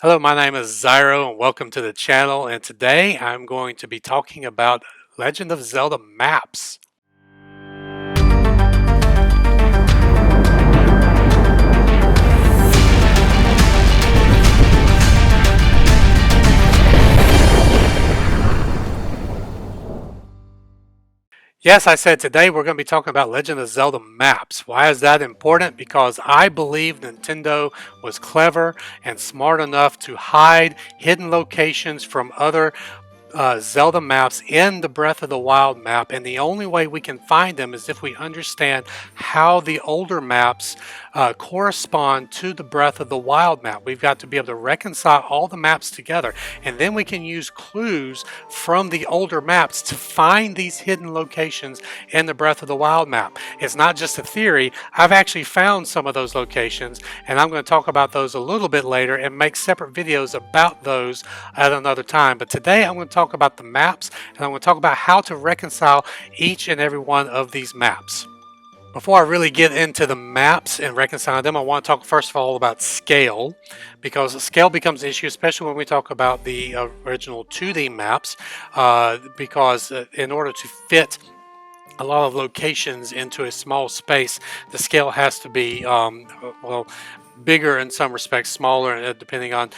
Hello, my name is Zyro and welcome to the channel. And today I'm going to be talking about Legend of Zelda maps. Yes, I said today we're going to be talking about Legend of Zelda maps. Why is that important? Because I believe Nintendo was clever and smart enough to hide hidden locations from other Zelda maps in the Breath of the Wild map, and the only way we can find them is if we understand how the older maps correspond to the Breath of the Wild map. We've got to be able to reconcile all the maps together, and then we can use clues from the older maps to find these hidden locations in the Breath of the Wild map. It's not just a theory. I've actually found some of those locations, and I'm going to talk about those a little bit later and make separate videos about those at another time. But today I'm going to talk about the maps, and I'm going to talk about how to reconcile each and every one of these maps. Before I really get into the maps and reconciling them, I want to talk first of all about scale, because scale becomes an issue, especially when we talk about the original 2D maps, because in order to fit a lot of locations into a small space, the scale has to be bigger in some respects, smaller depending on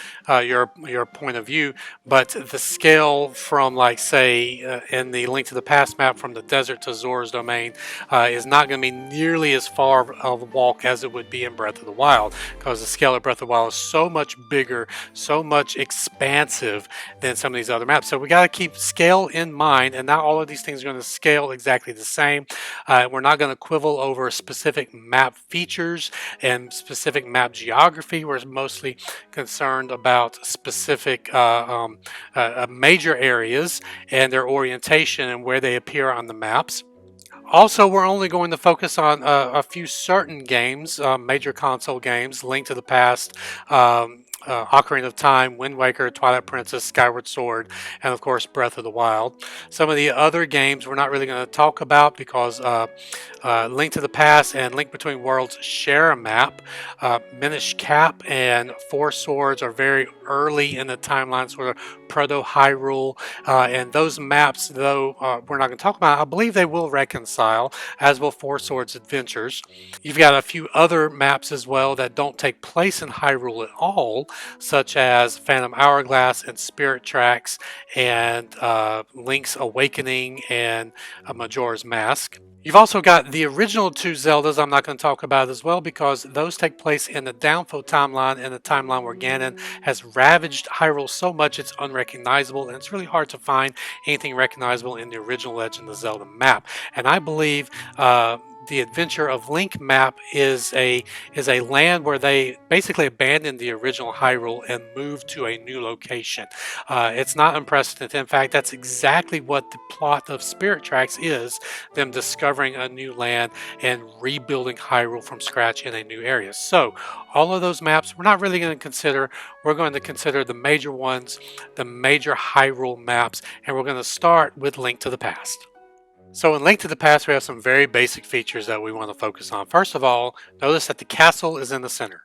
your point of view. But the scale from, like, say, in the Link to the Past map, from the desert to Zora's Domain, is not going to be nearly as far of a walk as it would be in Breath of the Wild, because the scale of Breath of the Wild is so much bigger, so much expansive than some of these other maps. So we got to keep scale in mind, and not all of these things are going to scale exactly the same. We're not going to quibble over specific map features and specific map geography. We're mostly concerned about specific major areas and their orientation and where they appear on the maps. Also, we're only going to focus on a few certain games, major console games: Link to the Past, Ocarina of Time, Wind Waker, Twilight Princess, Skyward Sword, and of course Breath of the Wild. Some of the other games we're not really going to talk about, because Link to the Past and Link Between Worlds share a map. Minish Cap and Four Swords are very early in the timeline, sort of proto-Hyrule, and those maps, though we're not going to talk about, I believe they will reconcile, as will Four Swords Adventures. You've got a few other maps as well that don't take place in Hyrule at all, such as Phantom Hourglass and Spirit Tracks, and Link's Awakening and Majora's Mask. You've also got the original two Zeldas I'm not going to talk about as well, because those take place in the Downfall timeline, in the timeline where Ganon has ravaged Hyrule so much it's unrecognizable, and it's really hard to find anything recognizable in the original Legend of Zelda map. And I believe the Adventure of Link map is a land where they basically abandoned the original Hyrule and moved to a new location. It's not unprecedented. In fact, that's exactly what the plot of Spirit Tracks is: them discovering a new land and rebuilding Hyrule from scratch in a new area. So all of those maps we're not really going to consider. We're going to consider the major ones, the major Hyrule maps, and we're going to start with Link to the Past. So in Link to the Past, we have some very basic features that we want to focus on. First of all, notice that the castle is in the center.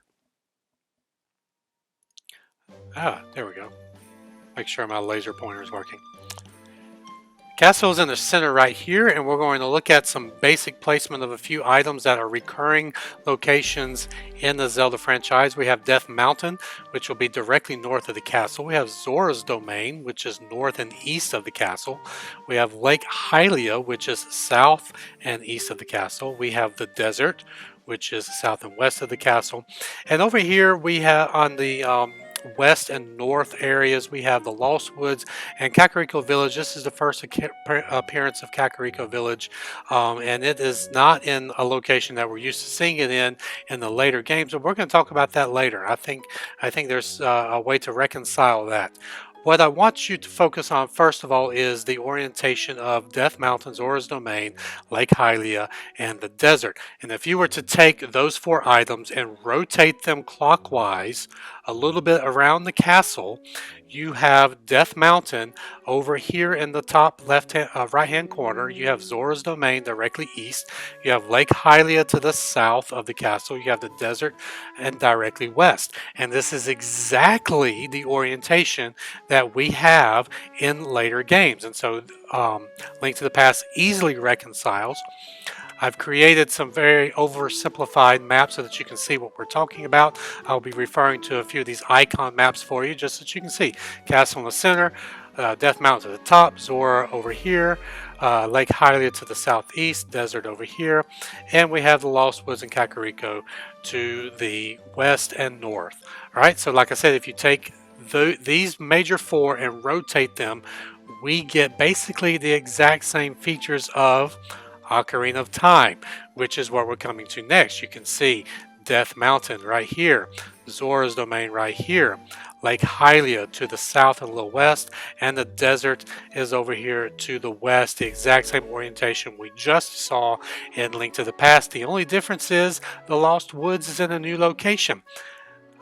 There we go. Make sure my laser pointer is working. Castle is in the center right here, and we're going to look at some basic placement of a few items that are recurring locations in the Zelda franchise. We have Death Mountain, which will be directly north of the castle. We have Zora's Domain, which is north and east of the castle. We have Lake Hylia, which is south and east of the castle. We have the desert, which is south and west of the castle. And over here we have, on the west and north areas, we have the Lost Woods and Kakariko Village. This is the first appearance of Kakariko Village, and it is not in a location that we're used to seeing it in the later games, but we're going to talk about that later. I think there's a way to reconcile that. What I want you to focus on first of all is the orientation of Death Mountain, Zora's Domain, Lake Hylia, and the desert. And if you were to take those four items and rotate them clockwise a little bit around the castle, you have Death Mountain over here in the top right hand corner. You have Zora's Domain directly east. You have Lake Hylia to the south of the castle. You have the desert and directly west. And this is exactly the orientation that we have in later games. And so Link to the Past easily reconciles. I've created some very oversimplified maps so that you can see what we're talking about. I'll be referring to a few of these icon maps for you just so that you can see. Castle in the center, Death Mountain to the top, Zora over here, Lake Hylia to the southeast, desert over here, and we have the Lost Woods and Kakariko to the west and north. All right, so like I said, if you take these major four and rotate them, we get basically the exact same features of Ocarina of Time, which is what we're coming to next. You can see Death Mountain right here, Zora's Domain right here, Lake Hylia to the south and a little west, and the desert is over here to the west, the exact same orientation we just saw in Link to the Past. The only difference is the Lost Woods is in a new location.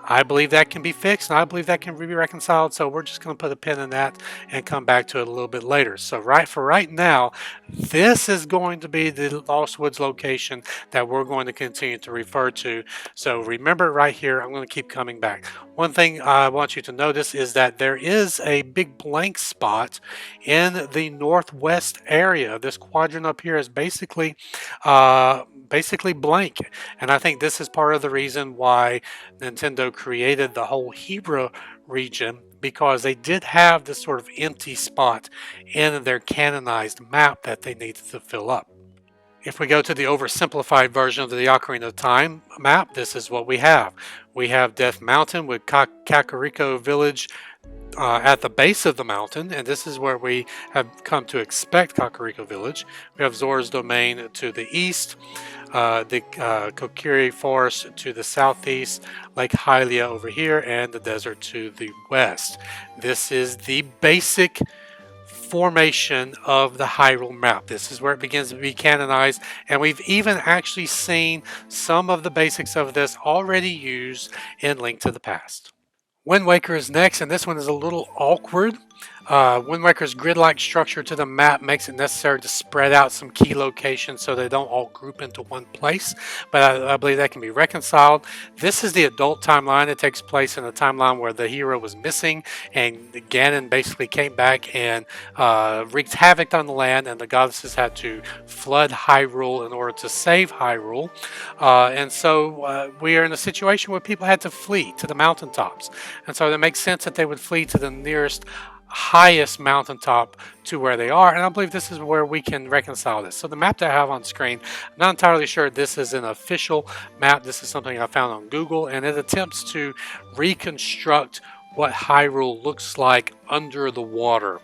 I believe that can be fixed, and I believe that can be reconciled, so we're just going to put a pin in that and come back to it a little bit later. So for right now, this is going to be the Lost Woods location that we're going to continue to refer to. So remember right here, I'm going to keep coming back. One thing I want you to notice is that there is a big blank spot in the northwest area. This quadrant up here is basically blank, and I think this is part of the reason why Nintendo created the whole Hebra region, because they did have this sort of empty spot in their canonized map that they needed to fill up. If we go to the oversimplified version of the Ocarina of Time map, this is what we have. We have Death Mountain with Kakariko Village at the base of the mountain, and this is where we have come to expect Kakariko Village. We have Zora's Domain to the east, the Kokiri Forest to the southeast, Lake Hylia over here, and the desert to the west. This is the basic formation of the Hyrule map. This is where it begins to be canonized, and we've even actually seen some of the basics of this already used in Link to the Past. Wind Waker is next, and this one is a little awkward. Wind Waker's grid-like structure to the map makes it necessary to spread out some key locations so they don't all group into one place, but I believe that can be reconciled. This is the adult timeline. It takes place in a timeline where the hero was missing, and Ganon basically came back and wreaked havoc on the land, and the goddesses had to flood Hyrule in order to save Hyrule. And so we are in a situation where people had to flee to the mountaintops, and so it makes sense that they would flee to the nearest highest mountaintop to where they are, and I believe this is where we can reconcile this. So the map that I have on screen, I'm not entirely sure this is an official map. This is something I found on Google, and it attempts to reconstruct what Hyrule looks like under the water.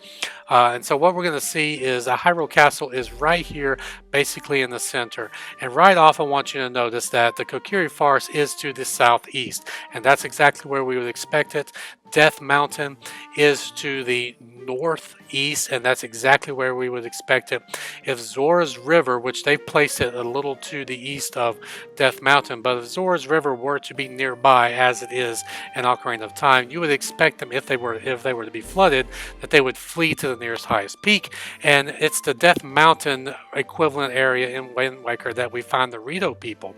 And so what we're going to see is a Hyrule Castle is right here, basically in the center. And right off, I want you to notice that the Kokiri Forest is to the southeast, and that's exactly where we would expect it. Death Mountain is to the northeast, and that's exactly where we would expect it. If Zora's River, which they've placed it a little to the east of Death Mountain, but if Zora's River were to be nearby, as it is in Ocarina of Time, you would expect them, if they were to be flooded, that they would flee to the nearest highest peak. And it's the Death Mountain equivalent area in Wind Waker that we find the Rito people.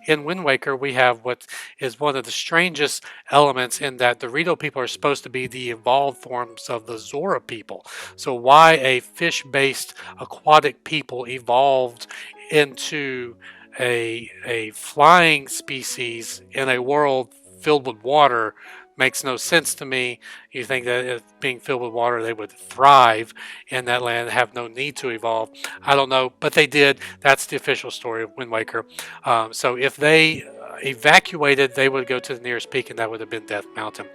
In Wind Waker, we have what is one of the strangest elements, in that the Rito people are supposed to be the evolved forms of the Zora people. So why a fish-based aquatic people evolved into a flying species in a world filled with water makes no sense to me. You think that if being filled with water, they would thrive in that land and have no need to evolve. I don't know, but they did. That's the official story of Wind Waker. So if they evacuated, they would go to the nearest peak, and that would have been Death Mountain.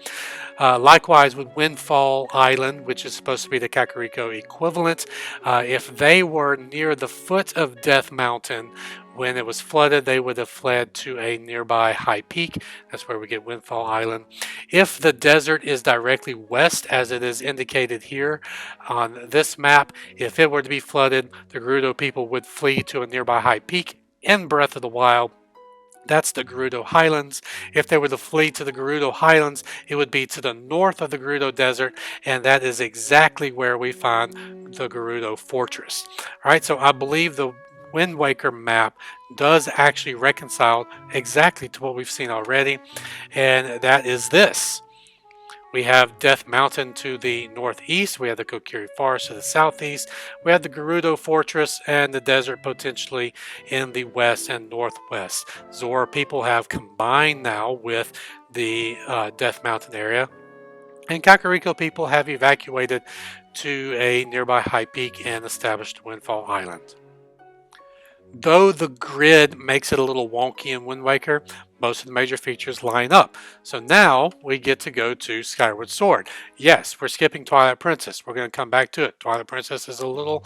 Likewise with Windfall Island, which is supposed to be the Kakariko equivalent, if they were near the foot of Death Mountain, When it was flooded, they would have fled to a nearby high peak. That's where we get Windfall Island. If the desert is directly west, as it is indicated here on this map, if it were to be flooded, the Gerudo people would flee to a nearby high peak in Breath of the Wild. That's the Gerudo Highlands. If they were to flee to the Gerudo Highlands, it would be to the north of the Gerudo Desert, and that is exactly where we find the Gerudo Fortress. All right, so I believe the Wind Waker map does actually reconcile exactly to what we've seen already, and that is this. We have Death Mountain to the northeast. We have the Kokiri Forest to the southeast. We have the Gerudo Fortress and the desert potentially in the west and northwest. Zora people have combined now with the Death Mountain area. And Kakariko people have evacuated to a nearby high peak and established Windfall Island. Though the grid makes it a little wonky in Wind Waker, most of the major features line up. So now we get to go to Skyward Sword. Yes, we're skipping Twilight Princess. We're going to come back to it. Twilight Princess is a little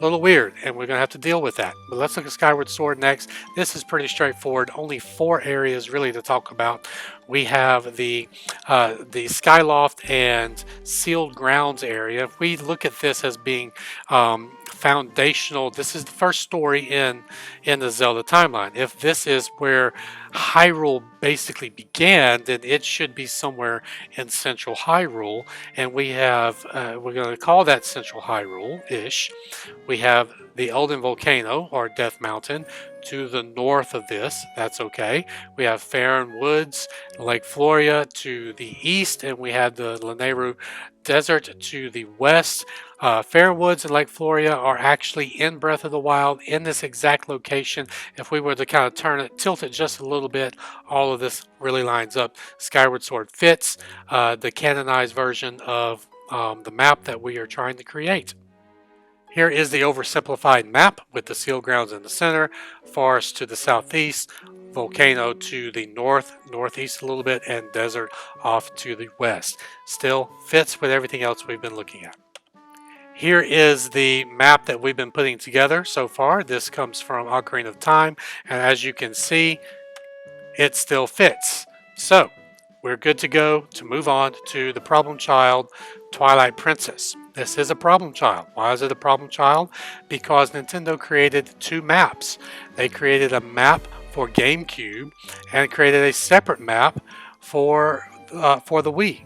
weird, and we're going to have to deal with that. But let's look at Skyward Sword next. This is pretty straightforward. Only 4 areas really to talk about. We have the Skyloft and Sealed Grounds area. If we look at this as being foundational, this is the first story in the Zelda timeline. If this is where Hyrule basically began, then it should be somewhere in Central Hyrule, and we have we're going to call that Central Hyrule-ish. We have the Elden Volcano, or Death Mountain, to the north of this. That's okay. We have Faron Woods, Lake Floria to the east, and we have the Lanayru Desert to the west. Faron Woods and Lake Floria are actually in Breath of the Wild in this exact location. If we were to kind of tilt it just a little bit, all of this really lines up. Skyward Sword fits the canonized version of the map that we are trying to create. Here is the oversimplified map with the Sealed Grounds in the center, forest to the southeast, volcano to the northeast a little bit, and desert off to the west. Still fits with everything else we've been looking at. Here is the map that we've been putting together so far. This comes from Ocarina of Time, and as you can see, it still fits. So we're good to go to move on to the problem child, Twilight Princess. This is a problem child. Why is it a problem child? Because Nintendo created 2 maps. They created a map for GameCube and created a separate map for the Wii.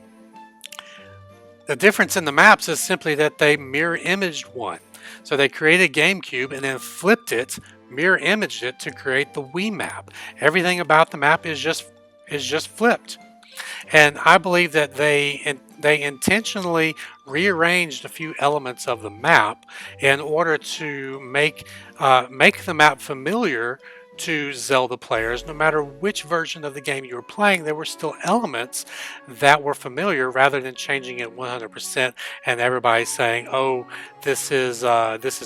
The difference in the maps is simply that they mirror imaged one. So they created GameCube and then flipped it, mirror imaged it to create the Wii map. Everything about the map is just flipped. And I believe that they intentionally rearranged a few elements of the map in order to make the map familiar to Zelda players. No matter which version of the game you were playing, there were still elements that were familiar, rather than changing it 100% and everybody saying, "Oh, this is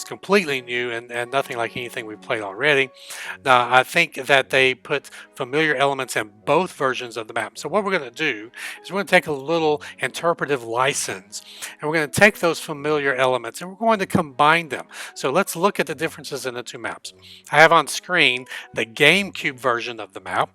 completely new and nothing like anything we've played already." Now, I think that they put familiar elements in both versions of the map. So what we're going to do is we're going to take a little interpretive license, and we're going to take those familiar elements and we're going to combine them. So let's look at the differences in the 2 maps. I have on screen the GameCube version of the map.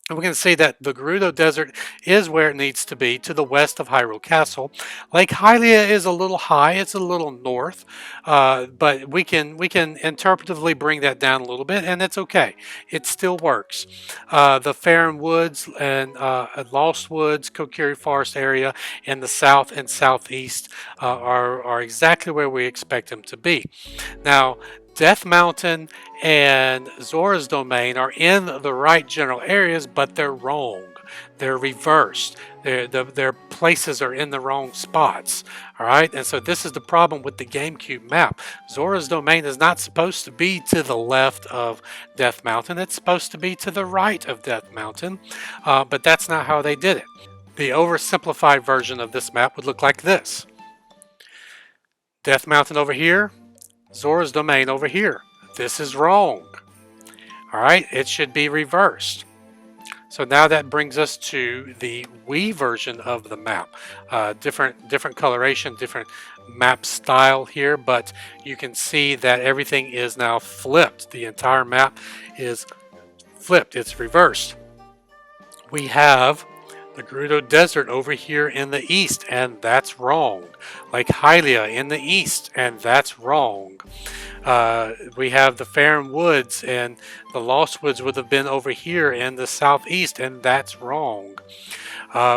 And we're going to see that the Gerudo Desert is where it needs to be, to the west of Hyrule Castle. Lake Hylia is a little high; it's a little north, but we can interpretively bring that down a little bit, and it's okay. It still works. The Faron Woods and Lost Woods, Kokiri Forest area in the south and southeast are exactly where we expect them to be. Now, Death Mountain and Zora's Domain are in the right general areas, but they're wrong. They're reversed. Their places are in the wrong spots. All right, and so this is the problem with the GameCube map. Zora's Domain is not supposed to be to the left of Death Mountain. It's supposed to be to the right of Death Mountain, but that's not how they did it. The oversimplified version of this map would look like this. Death Mountain over here, Zora's Domain over here. This is wrong. All right, it should be reversed. So now that brings us to the Wii version of the map. Different coloration, different map style here, but you can see that everything is now flipped. The entire map is flipped. It's reversed. We have the Gerudo Desert over here in the east, and that's wrong. Lake Hylia in the east, and that's wrong. We have the Faron Woods, and the Lost Woods would have been over here in the southeast, and that's wrong.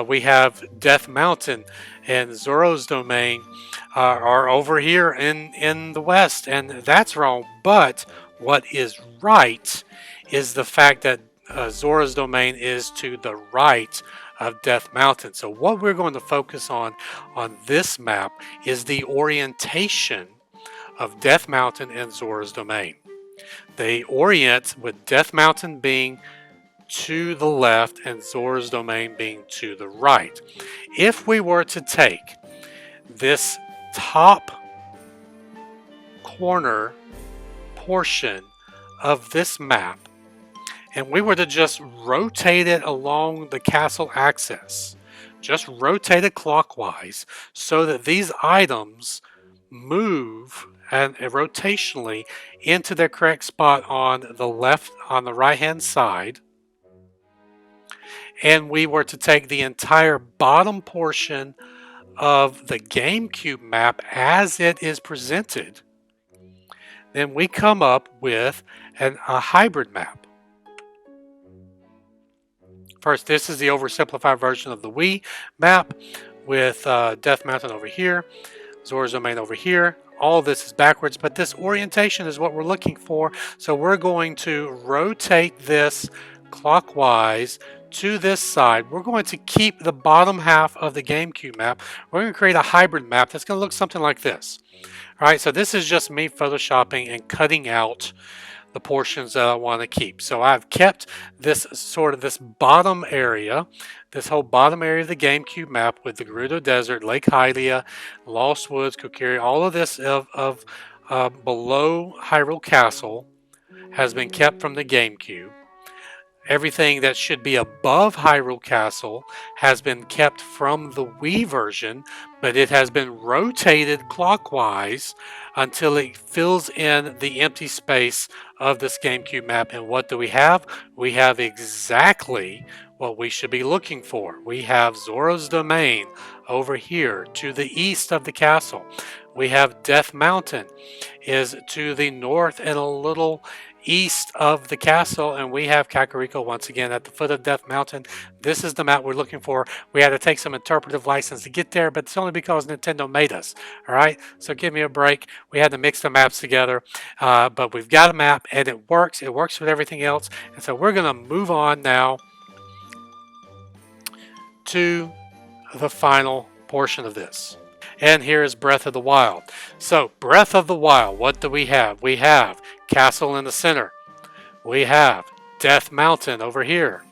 We have Death Mountain and Zoro's Domain are over here in the west, and that's wrong. But what is right is the fact that Zora's Domain is to the right of Death Mountain. So what we're going to focus on this map is the orientation of Death Mountain and Zora's Domain. They orient with Death Mountain being to the left and Zora's Domain being to the right. If we were to take this top corner portion of this map and we were to just rotate it along the castle axis, just rotate it clockwise so that these items move and rotationally into their correct spot on the right hand side, and we were to take the entire bottom portion of the GameCube map as it is presented, then we come up with a hybrid map. First, this is the oversimplified version of the Wii map with Death Mountain over here, Zora's Domain over here. All of this is backwards, but this orientation is what we're looking for. So we're going to rotate this clockwise to this side. We're going to keep the bottom half of the GameCube map. We're going to create a hybrid map that's going to look something like this. All right, so this is just me photoshopping and cutting out the portions that I want to keep. So I've kept this bottom area, this whole bottom area of the GameCube map with the Gerudo Desert, Lake Hylia, Lost Woods, Kokiri, all of this of below Hyrule Castle has been kept from the GameCube. Everything that should be above Hyrule Castle has been kept from the Wii version, but it has been rotated clockwise until it fills in the empty space of this GameCube map. And what do we have? We have exactly what we should be looking for. We have Zora's Domain over here to the east of the castle. We have Death Mountain is to the north and a little east of the castle, and we have Kakariko once again at the foot of Death Mountain. This is the map we're looking for. We had to take some interpretive license to get there, but it's only because Nintendo made us. All right, so give me a break. We had to mix the maps together, but we've got a map and it works. It works with everything else, and so we're going to move on now to the final portion of this. And here is Breath of the Wild. So, Breath of the Wild, what do we have? We have Castle in the center. We have Death Mountain over here.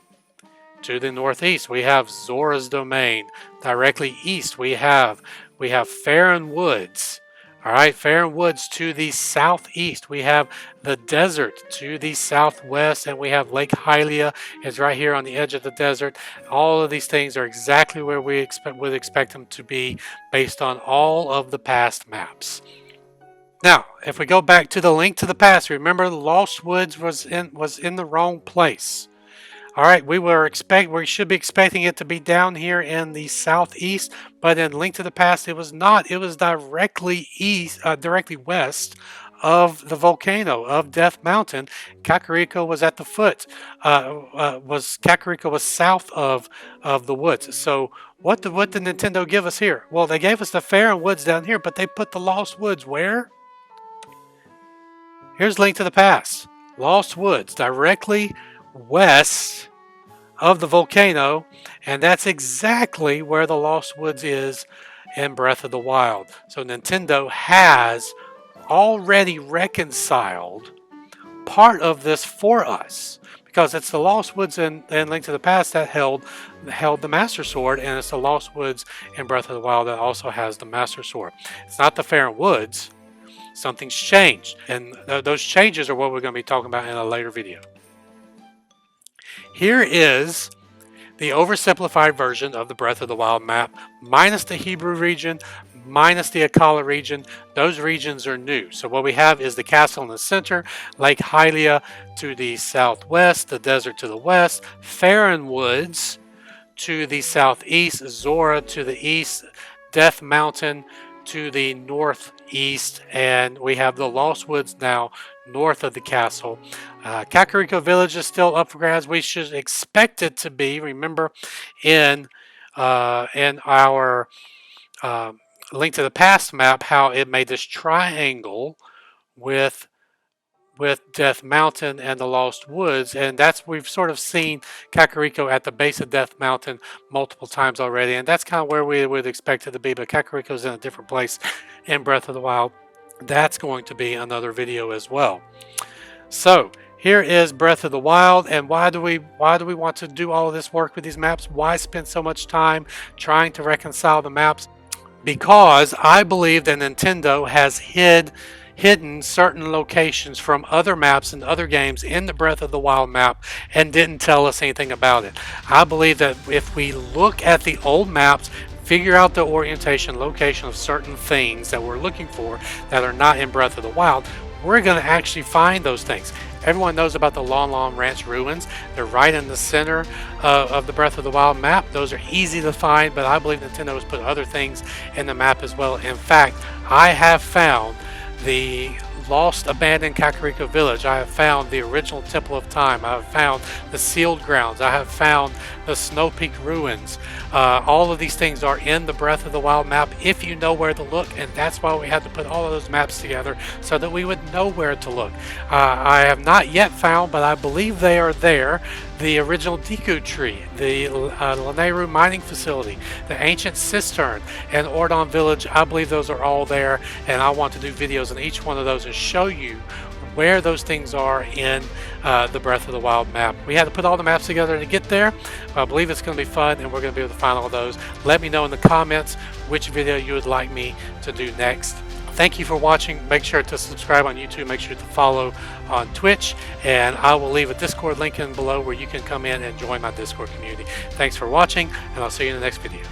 To the northeast, we have Zora's Domain. Directly east, we have Faron Woods. All right, Faron Woods to the southeast. We have the desert to the southwest, and we have Lake Hylia is right here on the edge of the desert. All of these things are exactly where we would expect them to be based on all of the past maps. Now, if we go back to the Link to the Past, remember Lost Woods was in the wrong place. All right, we should be expecting it to be down here in the southeast, but in Link to the Past, it was not. It was directly west of the volcano of Death Mountain. Kakariko was at the foot. Kakariko was south of the woods. So what did Nintendo give us here? Well, they gave us the Faron Woods down here, but they put the Lost Woods where? Here's Link to the Past. Lost Woods, directly west of the volcano, and that's exactly where the Lost Woods is in Breath of the Wild. So Nintendo has already reconciled part of this for us, because it's the Lost Woods in Link to the Past that held the Master Sword, and it's the Lost Woods in Breath of the Wild that also has the Master Sword. It's not the Faron Woods. Something's changed, and those changes are what we're going to be talking about in a later video. Here is the oversimplified version of the Breath of the Wild map, minus the Hebrew region, minus the Akala region. Those regions are new. So what we have is the castle in the center, Lake Hylia to the southwest, the desert to the west, Farron Woods to the southeast, Zora to the east, Death Mountain to the northeast, and we have the Lost Woods now north of the castle. Kakariko Village is still up for grabs. We should expect it to be. Remember, in our Link to the Past map, how it made this triangle with Death Mountain and the Lost Woods, and that's we've sort of seen Kakariko at the base of Death Mountain multiple times already, and that's kind of where we would expect it to be. But Kakariko's in a different place in Breath of the Wild. That's going to be another video as well. So here is Breath of the Wild, and why do we want to do all of this work with these maps? Why spend so much time trying to reconcile the maps? Because I believe that Nintendo has hidden certain locations from other maps and other games in the Breath of the Wild map and didn't tell us anything about it. I believe that if we look at the old maps, figure out the orientation, location of certain things that we're looking for that are not in Breath of the Wild, we're going to actually find those things. Everyone knows about the Lon Lon Ranch ruins. They're right in the center of the Breath of the Wild map. Those are easy to find, but I believe Nintendo has put other things in the map as well. In fact, I have found the lost abandoned Kakariko Village. I have found the original Temple of Time. I have found the sealed grounds. I have found the Snow Peak ruins. All of these things are in the Breath of the Wild map if you know where to look, and that's why we had to put all of those maps together so that we would know where to look. I have not yet found, but I believe they are there, the original Deku tree, the Lanayru mining facility, the ancient cistern, and Ordon village. I believe those are all there, and I want to do videos on each one of those and show you where those things are in the Breath of the Wild map. We had to put all the maps together to get there. I believe it's going to be fun, and we're going to be able to find all of those. Let me know in the comments which video you would like me to do next. Thank you for watching. Make sure to subscribe on YouTube. Make sure to follow on Twitch. And I will leave a Discord link in below where you can come in and join my Discord community. Thanks for watching, and I'll see you in the next video.